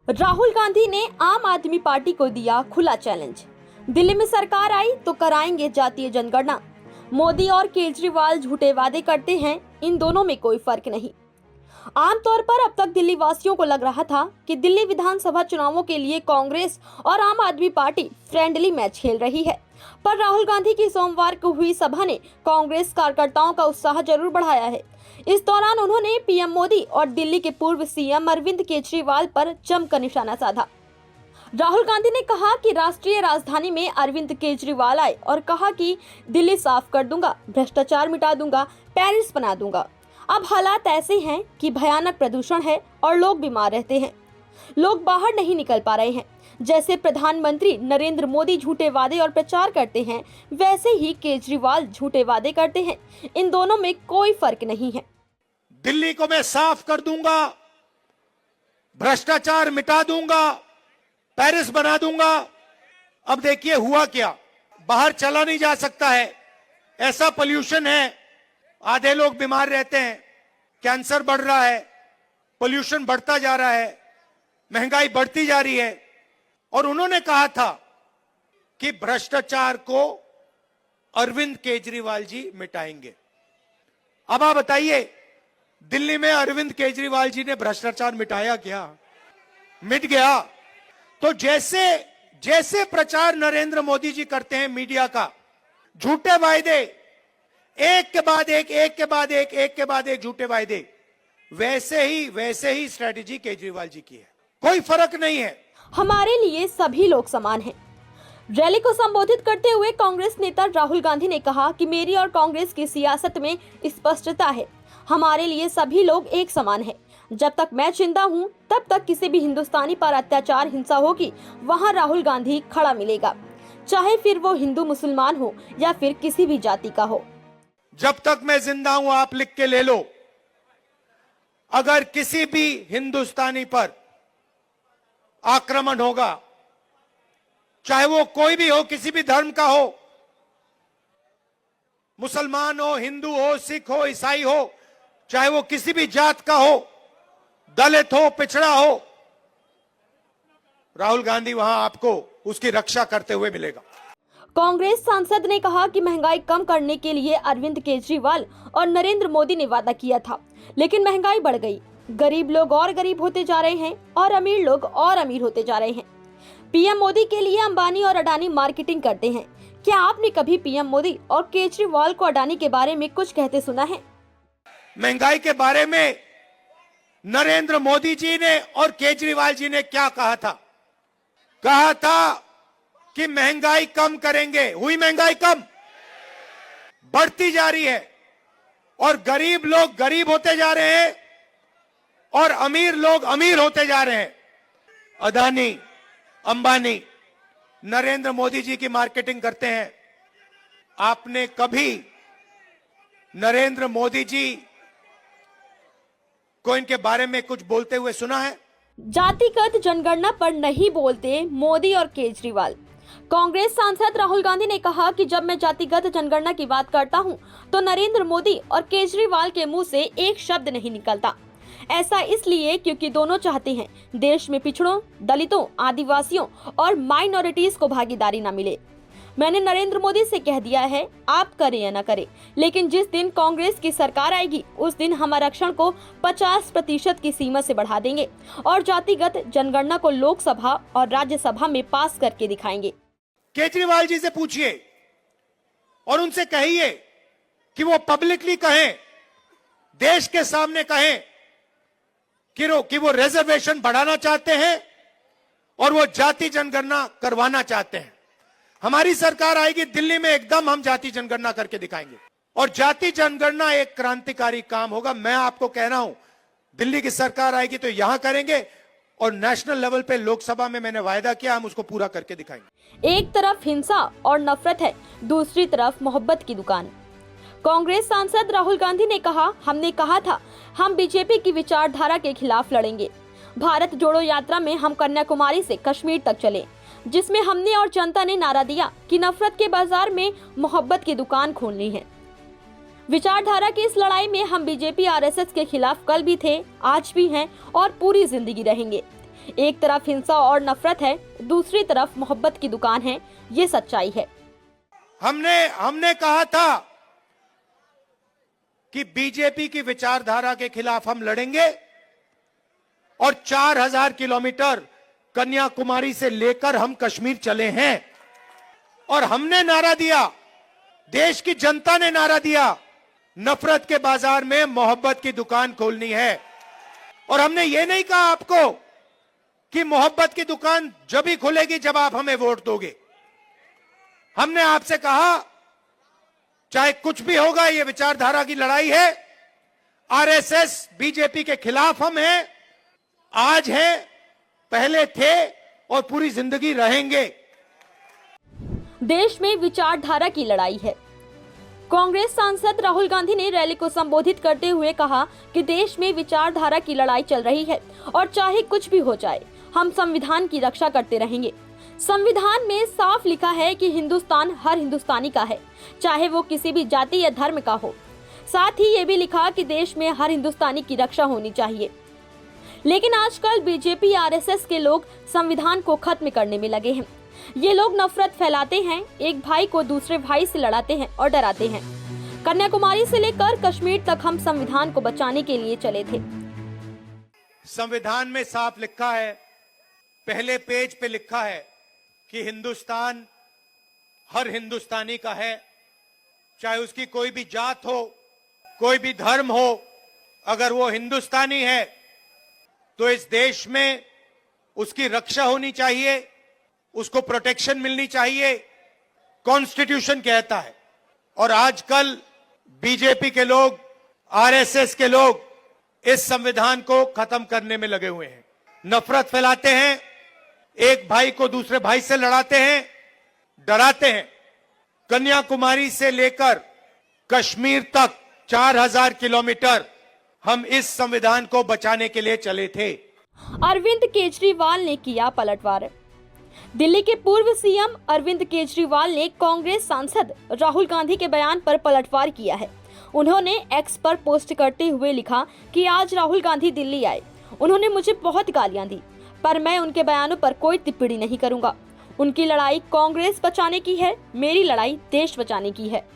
राहुल गांधी ने आम आदमी पार्टी को दिया खुला चैलेंज। दिल्ली में सरकार आई तो कराएंगे जातीय जनगणना। मोदी और केजरीवाल झूठे वादे करते हैं, इन दोनों में कोई फर्क नहीं। आमतौर पर अब तक दिल्ली वासियों को लग रहा था कि दिल्ली विधानसभा चुनावों के लिए कांग्रेस और आम आदमी पार्टी फ्रेंडली मैच खेल रही है, पर राहुल गांधी की सोमवार को हुई सभा ने कांग्रेस कार्यकर्ताओं का उत्साह जरूर बढ़ाया है। इस दौरान उन्होंने पीएम मोदी और दिल्ली के पूर्व सीएम अरविंद केजरीवाल पर जमकर निशाना साधा। राहुल गांधी ने कहा कि राष्ट्रीय राजधानी में अरविंद केजरीवाल आए और कहा कि दिल्ली साफ कर दूंगा, भ्रष्टाचार मिटा दूंगा, पेरिस बना दूंगा। अब हालात ऐसे हैं कि भयानक प्रदूषण है और लोग बीमार रहते हैं, लोग बाहर नहीं निकल पा रहे हैं। जैसे प्रधानमंत्री नरेंद्र मोदी झूठे वादे और प्रचार करते हैं, वैसे ही केजरीवाल झूठे वादे करते हैं। इन दोनों में कोई फर्क नहीं है। दिल्ली को मैं साफ कर दूंगा, भ्रष्टाचार मिटा दूंगा, पेरिस बना दूंगा। अब देखिए हुआ क्या, बाहर चला नहीं जा सकता है, ऐसा पोल्यूशन है, आधे लोग बीमार रहते हैं, कैंसर बढ़ रहा है, पोल्यूशन बढ़ता जा रहा है, महंगाई बढ़ती जा रही है। और उन्होंने कहा था कि भ्रष्टाचार को अरविंद केजरीवाल जी मिटाएंगे। अब आप बताइए, दिल्ली में अरविंद केजरीवाल जी ने भ्रष्टाचार मिटाया क्या? मिट गया। तो जैसे जैसे प्रचार नरेंद्र मोदी जी करते हैं मीडिया का, झूठे वायदे, एक के बाद एक, एक के बाद एक, एक के बाद एक झूठे वायदे, वैसे ही स्ट्रेटेजी केजरीवाल जी की है। कोई फर्क नहीं है। हमारे लिए सभी लोग समान हैं। रैली को संबोधित करते हुए कांग्रेस नेता राहुल गांधी ने कहा कि मेरी और कांग्रेस की सियासत में स्पष्टता है, हमारे लिए सभी लोग एक समान हैं। जब तक मैं जिंदा हूं, तब तक किसी भी हिंदुस्तानी पर अत्याचार हिंसा होगी, वहां राहुल गांधी खड़ा मिलेगा, चाहे फिर वो हिंदू मुसलमान हो या फिर किसी भी जाति का हो। जब तक मैं जिंदा हूं, आप लिख के ले लो, अगर किसी भी हिंदुस्तानी पर आक्रमण होगा, चाहे वो कोई भी हो, किसी भी धर्म का हो, मुसलमान हो, हिंदू हो, सिख हो, ईसाई हो, चाहे वो किसी भी जात का हो, दलित हो, पिछड़ा हो, राहुल गांधी वहां आपको उसकी रक्षा करते हुए मिलेगा। कांग्रेस सांसद ने कहा कि महंगाई कम करने के लिए अरविंद केजरीवाल और नरेंद्र मोदी ने वादा किया था, लेकिन महंगाई बढ़ गई। गरीब लोग और गरीब होते जा रहे हैं और अमीर लोग और अमीर होते जा रहे हैं। पीएम मोदी के लिए अंबानी और अडानी मार्केटिंग करते हैं। क्या आपने कभी पीएम मोदी और केजरीवाल को अडानी के बारे में कुछ कहते सुना है? महंगाई के बारे में नरेंद्र मोदी जी ने और केजरीवाल जी ने क्या कहा था? कहा था कि महंगाई कम करेंगे। हुई महंगाई कम? बढ़ती जा रही है और गरीब लोग गरीब होते जा रहे हैं और अमीर लोग अमीर होते जा रहे हैं। अडानी, अंबानी, नरेंद्र मोदी जी की मार्केटिंग करते हैं। आपने कभी नरेंद्र मोदी जी को इनके बारे में कुछ बोलते हुए सुना है? जातिगत जनगणना पर नहीं बोलते मोदी और केजरीवाल। कांग्रेस सांसद राहुल गांधी ने कहा कि जब मैं जातिगत जनगणना की बात करता हूं, तो नरेंद्र मोदी और केजरीवाल के मुंह से एक शब्द नहीं निकलता। ऐसा इसलिए क्योंकि दोनों चाहते हैं देश में पिछड़ों, दलितों, आदिवासियों और माइनॉरिटीज को भागीदारी न मिले। मैंने नरेंद्र मोदी से कह दिया है, आप करें या न करें, लेकिन जिस दिन कांग्रेस की सरकार आएगी, उस दिन हम आरक्षण को 50% की सीमा से बढ़ा देंगे और जातिगत जनगणना को लोकसभा और राज्यसभा में पास करके दिखाएंगे। केजरीवाल जी से पूछिए और उनसे कहिए कि वो पब्लिकली कहें, देश के सामने कहें कि वो रिजर्वेशन बढ़ाना चाहते हैं और वो जाति जनगणना करवाना चाहते हैं। हमारी सरकार आएगी, दिल्ली में एकदम हम जाति जनगणना करके दिखाएंगे और जाति जनगणना एक क्रांतिकारी काम होगा। मैं आपको कह रहा हूं, दिल्ली की सरकार आएगी तो यहां करेंगे और नेशनल लेवल पे लोकसभा में मैंने वायदा किया, हम उसको पूरा करके दिखाएंगे। एक तरफ हिंसा और नफरत है, दूसरी तरफ मोहब्बत की दुकान। कांग्रेस सांसद राहुल गांधी ने कहा, हमने कहा था हम बीजेपी की विचारधारा के खिलाफ लड़ेंगे। भारत जोड़ो यात्रा में हम कन्याकुमारी से कश्मीर तक चले, जिसमें हमने और जनता ने नारा दिया कि नफरत के बाजार में मोहब्बत की दुकान खोलनी है। विचारधारा की इस लड़ाई में हम बीजेपी आरएसएस के खिलाफ कल भी थे, आज भी हैं और पूरी जिंदगी रहेंगे। एक तरफ हिंसा और नफरत है, दूसरी तरफ मोहब्बत की दुकान है, ये सच्चाई है। हमने कहा था कि बीजेपी की विचारधारा के खिलाफ हम लड़ेंगे और 4000 किलोमीटर कन्याकुमारी से लेकर हम कश्मीर चले हैं और हमने नारा दिया, देश की जनता ने नारा दिया, नफरत के बाजार में मोहब्बत की दुकान खोलनी है। और हमने ये नहीं कहा आपको कि मोहब्बत की दुकान जब ही खुलेगी जब आप हमें वोट दोगे। हमने आपसे कहा चाहे कुछ भी होगा, ये विचारधारा की लड़ाई है। आरएसएस बीजेपी के खिलाफ हम हैं, आज हैं, पहले थे और पूरी जिंदगी रहेंगे। देश में विचारधारा की लड़ाई है। कांग्रेस सांसद राहुल गांधी ने रैली को संबोधित करते हुए कहा कि देश में विचारधारा की लड़ाई चल रही है और चाहे कुछ भी हो जाए, हम संविधान की रक्षा करते रहेंगे। संविधान में साफ लिखा है कि हिंदुस्तान हर हिंदुस्तानी का है, चाहे वो किसी भी जाति या धर्म का हो। साथ ही ये भी लिखा कि देश में हर हिंदुस्तानी की रक्षा होनी चाहिए। लेकिन आजकल बीजेपी आरएसएस के लोग संविधान को खत्म करने में लगे हैं। ये लोग नफरत फैलाते हैं, एक भाई को दूसरे भाई से लड़ाते हैं और डराते हैं। कन्याकुमारी से लेकर कश्मीर तक हम संविधान को बचाने के लिए चले थे। संविधान में साफ लिखा है, पहले पेज पे लिखा है कि हिंदुस्तान हर हिंदुस्तानी का है, चाहे उसकी कोई भी जात हो, कोई भी धर्म हो। अगर वो हिंदुस्तानी है तो इस देश में उसकी रक्षा होनी चाहिए, उसको प्रोटेक्शन मिलनी चाहिए, कॉन्स्टिट्यूशन कहता है। और आजकल बीजेपी के लोग, आरएसएस के लोग इस संविधान को खत्म करने में लगे हुए हैं, नफरत फैलाते हैं, एक भाई को दूसरे भाई से लड़ाते हैं, डराते हैं। कन्याकुमारी से लेकर कश्मीर तक 4000 किलोमीटर हम इस संविधान को बचाने के लिए चले थे। अरविंद केजरीवाल ने किया पलटवार। दिल्ली के पूर्व सीएम अरविंद केजरीवाल ने कांग्रेस सांसद राहुल गांधी के बयान पर पलटवार किया है। उन्होंने एक्स पर पोस्ट करते हुए लिखा कि आज राहुल गांधी दिल्ली आए, उन्होंने मुझे बहुत गालियां दी, पर मैं उनके बयानों पर कोई टिप्पणी नहीं करूंगा। उनकी लड़ाई कांग्रेस बचाने की है, मेरी लड़ाई देश बचाने की है।